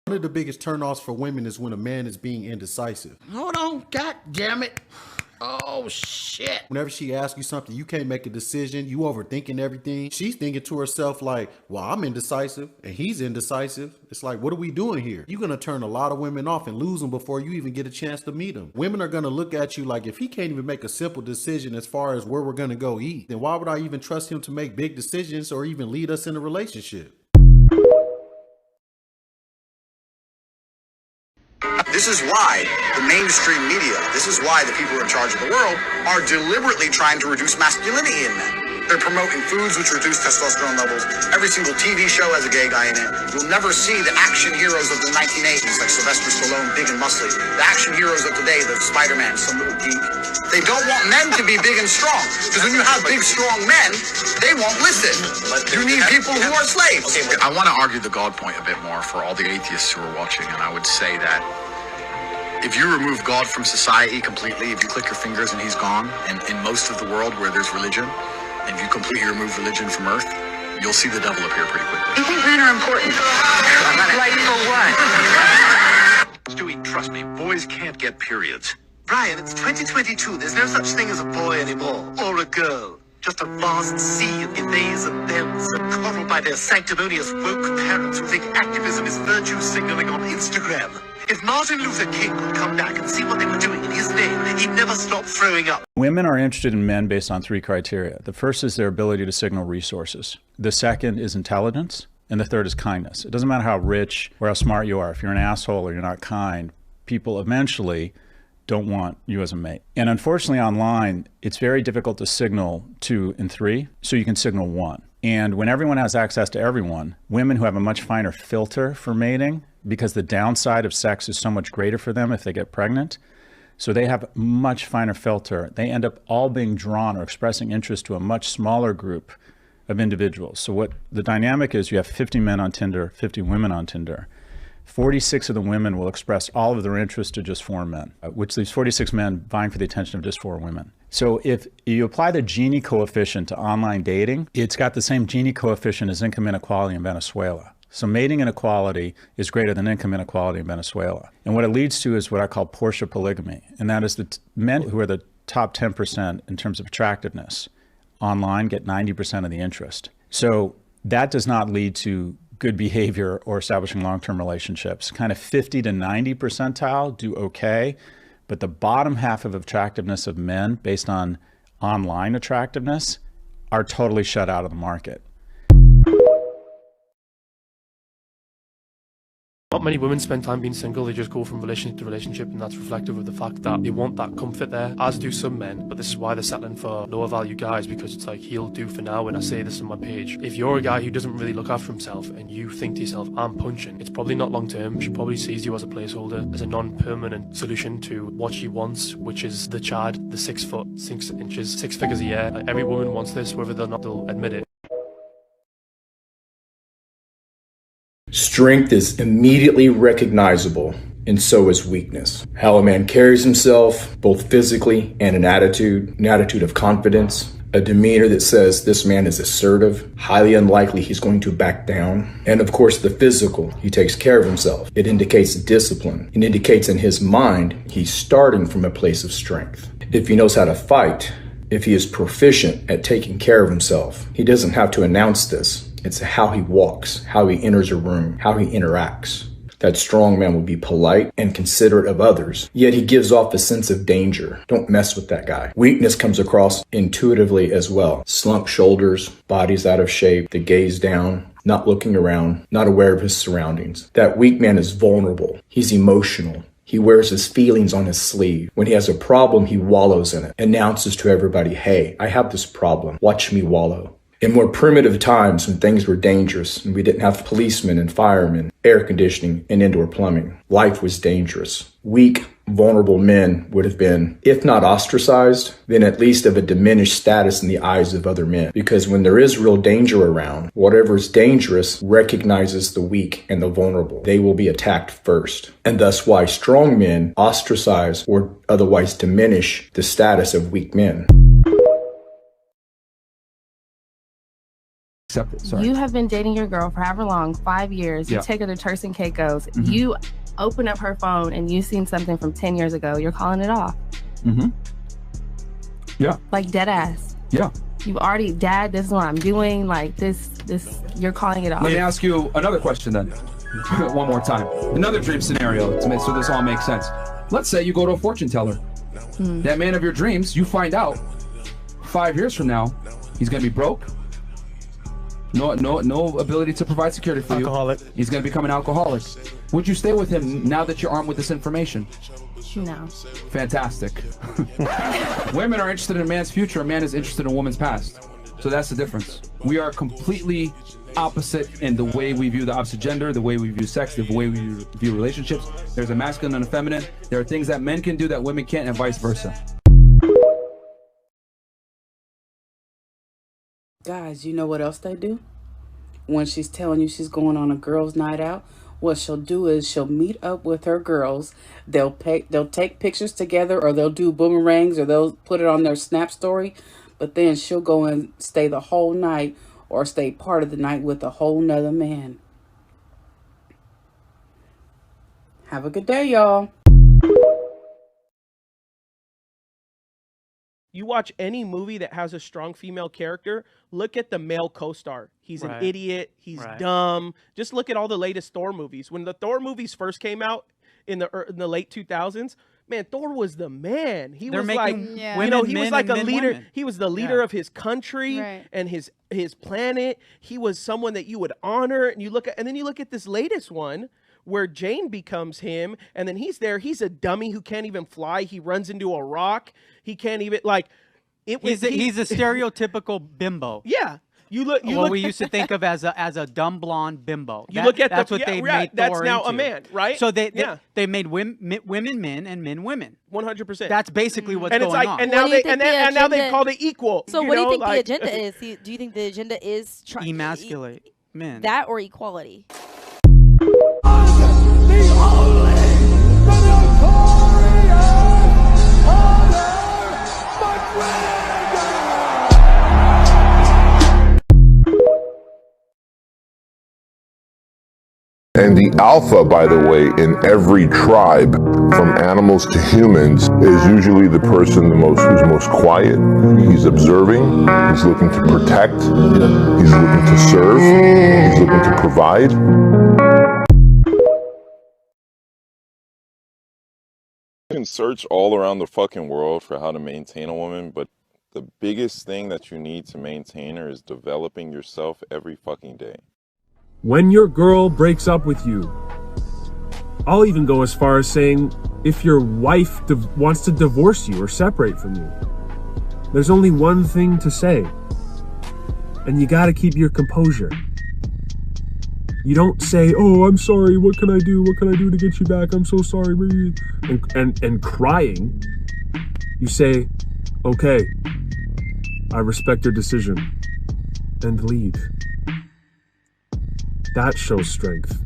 One of the biggest turnoffs for women is when a man is being indecisive. Hold on, god damn it. Oh shit. Whenever she asks you something, you can't make a decision, you overthinking everything. She's thinking to herself like, well, I'm indecisive and he's indecisive. It's like, what are we doing here? You're gonna turn a lot of women off and lose them before you even get a chance to meet them. Women are gonna look at you like, if he can't even make a simple decision as far as where we're gonna go eat, then why would I even trust him to make big decisions or even lead us in a relationship? This is why the mainstream media, this is why the people in charge of the world are deliberately trying to reduce masculinity in men. They're promoting foods which reduce testosterone levels. Every single TV show has a gay guy in it. You'll never see the action heroes of the 1980s, like Sylvester Stallone, big and muscly. The action heroes of today, the Spider-Man, some little geek. They don't want men to be big and strong, because when you have big, strong men, they won't listen. You need people who are slaves. Okay, I want to argue the God point a bit more for all the atheists who are watching, and I would say that if you remove God from society completely, if you click your fingers and he's gone, and in most of the world where there's religion, and if you completely remove religion from Earth, you'll see the devil appear pretty quickly. You think men are important? Like for what? Stewie, trust me, boys can't get periods. Brian, it's 2022. There's no such thing as a boy anymore. Or a girl. Just a vast sea of theys and thems, and coddled by their sanctimonious woke parents who think activism is virtue signaling on Instagram. If Martin Luther King would come back and see what they were doing in his name, he'd never stop throwing up. Women are interested in men based on 3 criteria. The first is their ability to signal resources. The second is intelligence. And the third is kindness. It doesn't matter how rich or how smart you are. If you're an asshole or you're not kind, people eventually don't want you as a mate. And unfortunately online, it's very difficult to signal 2 and 3, so you can signal 1. And when everyone has access to everyone, women who have a much finer filter for mating, because the downside of sex is so much greater for them if they get pregnant, so they have much finer filter. They end up all being drawn or expressing interest to a much smaller group of individuals. So what the dynamic is, you have 50 men on Tinder, 50 women on Tinder. 46 of the women will express all of their interest to just 4 men, which leaves 46 men vying for the attention of just 4 women. So if you apply the Gini coefficient to online dating, it's got the same Gini coefficient as income inequality in Venezuela. So mating inequality is greater than income inequality in Venezuela. And what it leads to is what I call Porsche polygamy. And that is the men who are the top 10% in terms of attractiveness online get 90% of the interest. So that does not lead to good behavior or establishing long-term relationships. Kind of 50 to 90 percentile do okay, but the bottom half of attractiveness of men based on online attractiveness are totally shut out of the market. Not many women spend time being single, they just go from relationship to relationship, and that's reflective of the fact that they want that comfort there, as do some men, but this is why they're settling for lower value guys, because it's like, he'll do for now. When I say this on my page, if you're a guy who doesn't really look after himself and you think to yourself, I'm punching, it's probably not long term. She probably sees you as a placeholder, as a non-permanent solution to what she wants, which is the Chad, the 6 foot, 6 inches, 6 figures a year. Like, every woman wants this, whether or not they'll admit it. Strength is immediately recognizable, and so is weakness. How a man carries himself, both physically and an attitude of confidence, a demeanor that says this man is assertive, highly unlikely he's going to back down. And of course, the physical, he takes care of himself. It indicates discipline. It indicates in his mind, he's starting from a place of strength. If he knows how to fight, if he is proficient at taking care of himself, he doesn't have to announce this. It's how he walks, how he enters a room, how he interacts. That strong man will be polite and considerate of others, yet he gives off a sense of danger. Don't mess with that guy. Weakness comes across intuitively as well. Slumped shoulders, body's out of shape, the gaze down, not looking around, not aware of his surroundings. That weak man is vulnerable. He's emotional. He wears his feelings on his sleeve. When he has a problem, he wallows in it, announces to everybody, hey, I have this problem. Watch me wallow. In more primitive times when things were dangerous and we didn't have policemen and firemen, air conditioning and indoor plumbing, life was dangerous. Weak, vulnerable men would have been, if not ostracized, then at least of a diminished status in the eyes of other men. Because when there is real danger around, whatever is dangerous recognizes the weak and the vulnerable. They will be attacked first. And thus why strong men ostracize or otherwise diminish the status of weak men. Accept it. Sorry. You have been dating your girl for however long, 5 years. You take her to Turks and Caicos. You open up her phone and you've seen something from 10 years ago. You're calling it off. Yeah. Like dead ass. Yeah. You've already, Dad, this is what I'm doing. Like this, you're calling it off. Let me ask you another question then. One more time. Another dream scenario so this all makes sense. Let's say you go to a fortune teller. That man of your dreams, you find out 5 years from now, he's gonna be broke. No ability to provide security for Alcoholic. you. He's gonna become an alcoholic. Would you stay with him now that you're armed with this information? No. Fantastic. Women are interested in a man's future. A man is interested in a woman's past. So that's the difference. We are completely opposite in the way we view the opposite gender, the way we view sex, the way we view relationships. There's a masculine and a feminine. There are things that men can do that women can't, and vice versa. Guys, you know what else they do? When she's telling you she's going on a girls' night out, what she'll do is she'll meet up with her girls. They'll take pictures together, or they'll do boomerangs, or they'll put it on their Snap story. But then she'll go and stay the whole night, or stay part of the night with a whole nother man. Have a good day, y'all. You watch any movie that has a strong female character, look at the male co-star. He's an idiot. He's dumb. Just look at all the latest Thor movies. When the Thor movies first came out in the late 2000s, man, Thor was the man. He was like, he was like a leader. Women. He was the leader of his country and his planet. He was someone that you would honor. And then you look at this latest one, where Jane becomes him, and then he's there. He's a dummy who can't even fly. He runs into a rock. He can't even He's a stereotypical bimbo. Yeah, what we used to think of as a dumb blonde bimbo. That's what they made That's Thor now into. a man, right? So they made women men and men women. 100%. That's basically what's and going it's like, on. And now they've called it equal. So what do you think the agenda is? Do you think the agenda is trying emasculate men? That or equality? And the alpha, by the way, in every tribe, from animals to humans, is usually the person who's most quiet. He's observing, he's looking to protect, he's looking to serve, he's looking to provide. You can search all around the fucking world for how to maintain a woman, but the biggest thing that you need to maintain her is developing yourself every fucking day. When your girl breaks up with you, I'll even go as far as saying if your wife wants to divorce you or separate from you, there's only one thing to say, and you gotta keep your composure. You don't say, "Oh, I'm sorry, what can I do? What can I do to get you back? I'm so sorry," and crying. You say, "Okay, I respect your decision," and leave. That shows strength.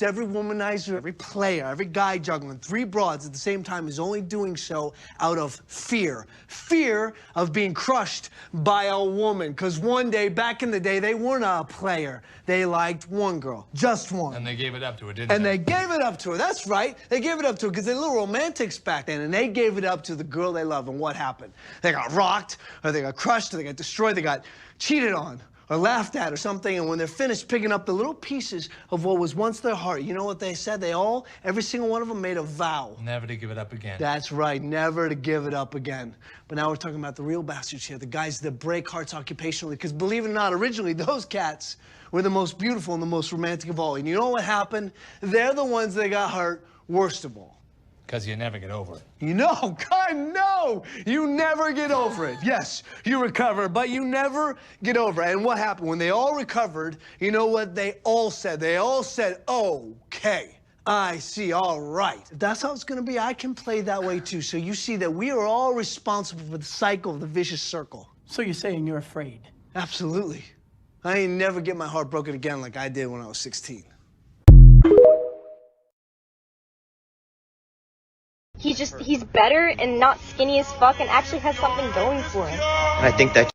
Every womanizer, every player, every guy juggling 3 broads at the same time is only doing so out of fear. Fear of being crushed by a woman. Because one day, back in the day, they weren't a player. They liked one girl, just one. And they gave it up to her, didn't they? And they gave it up to her, that's right. They gave it up to her because they're little romantics back then. And they gave it up to the girl they love. And what happened? They got rocked, or they got crushed, or they got destroyed, they got cheated on, or laughed at or something, and when they're finished picking up the little pieces of what was once their heart, you know what they said? Every single one of them made a vow. Never to give it up again. That's right, never to give it up again. But now we're talking about the real bastards here, the guys that break hearts occupationally, because believe it or not, originally those cats were the most beautiful and the most romantic of all. And you know what happened? They're the ones that got hurt worst of all. Because you never get over it. You know, God, no! You never get over it. Yes, you recover, but you never get over it. And what happened? When they all recovered, you know what they all said? They all said, "Okay, I see, all right." If that's how it's gonna be, I can play that way too. So you see that we are all responsible for the cycle of the vicious circle. So you're saying you're afraid? Absolutely. I ain't never get my heart broken again like I did when I was 16. He's he's better and not skinny as fuck and actually has something going for him. I think that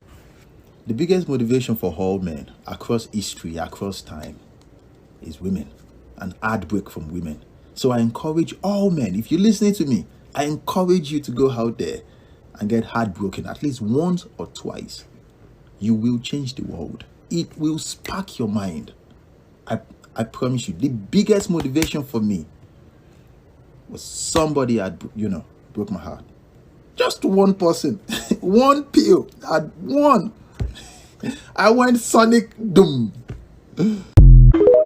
the biggest motivation for all men across history, across time, is women, and heartbreak from women. So I encourage all men, if you're listening to me, I encourage you to go out there and get heartbroken at least once or twice. You will change the world. It will spark your mind. I promise you. The biggest motivation for me was somebody had, broke my heart. Just one person, one pill, one. I went sonic doom.